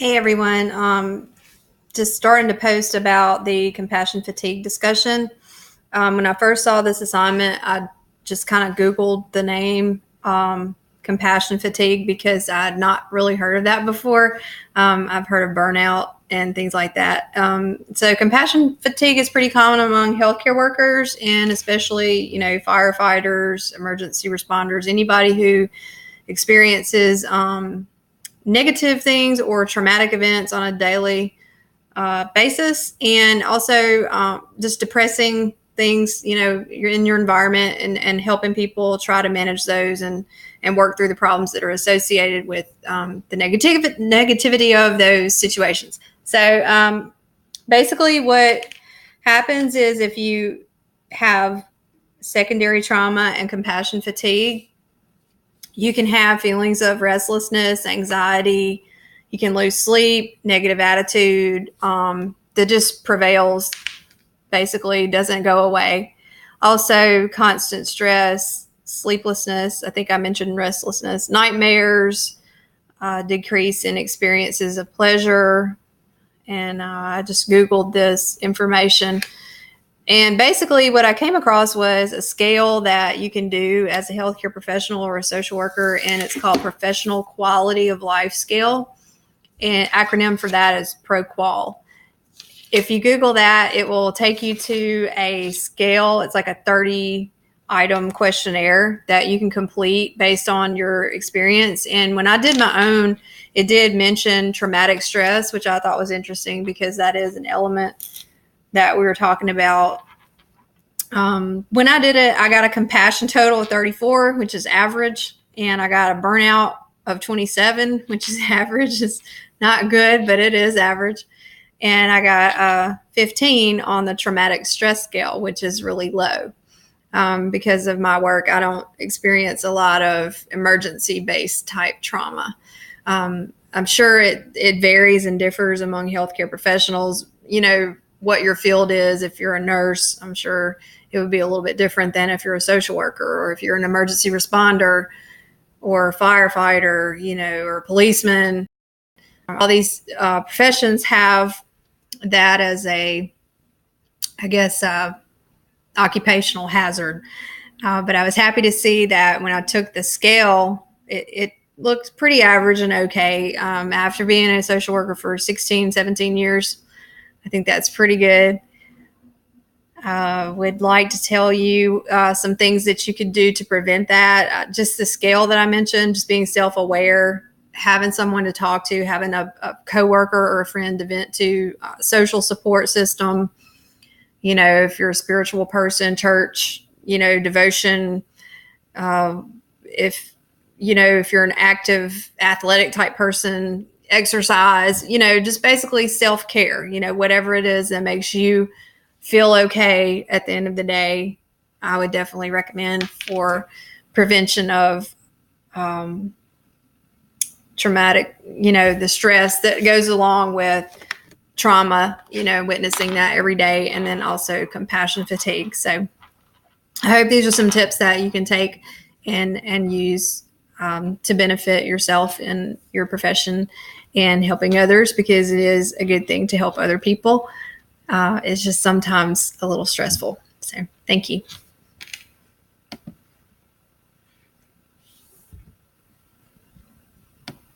Hey everyone, just starting to post about the compassion fatigue discussion. When I first saw this assignment, I just kind of Googled the name compassion fatigue because I had not really heard of that before. I've heard of burnout and things like that. So compassion fatigue is pretty common among healthcare workers and especially, firefighters, emergency responders, anybody who experiences negative things or traumatic events on a daily basis, and also just depressing things, you're in your environment, and helping people try to manage those and work through the problems that are associated with the negativity of those situations. So basically what happens is if you have secondary trauma and compassion fatigue, you can have feelings of restlessness, anxiety. You can lose sleep, negative attitude that just prevails, basically doesn't go away. Also, constant stress, sleeplessness. I think I mentioned restlessness, nightmares, decrease in experiences of pleasure. And I just Googled this information. And basically what I came across was a scale that you can do as a healthcare professional or a social worker, and it's called Professional Quality of Life Scale. And acronym for that is ProQual. If you Google that, it will take you to a scale. It's like a 30-item questionnaire that you can complete based on your experience. And when I did my own, it did mention traumatic stress, which I thought was interesting because that is an element that we were talking about. When I did it, I got a compassion total of 34, which is average, and I got a burnout of 27, which is average. It's not good, but it is average. And I got 15 on the traumatic stress scale, which is really low. Because of my work, I don't experience a lot of emergency-based type trauma. I'm sure it varies and differs among healthcare professionals. What your field is. If you're a nurse, I'm sure it would be a little bit different than if you're a social worker, or if you're an emergency responder or a firefighter, or a policeman. All these professions have that as occupational hazard. But I was happy to see that when I took the scale, it looked pretty average and okay. After being a social worker for 16, 17 years, I think that's pretty good. Would like to tell you some things that you could do to prevent that. Just the scale that I mentioned, just being self-aware, having someone to talk to, having a coworker or a friend to vent to, social support system. If you're a spiritual person, church, devotion. If you're an active athletic type person, exercise, just basically self-care, whatever it is that makes you feel okay at the end of the day, I would definitely recommend for prevention of traumatic, the stress that goes along with trauma, witnessing that every day, and then also compassion fatigue. So I hope these are some tips that you can take and use to benefit yourself and your profession and helping others, because it is a good thing to help other people. It's just sometimes a little stressful. So thank you.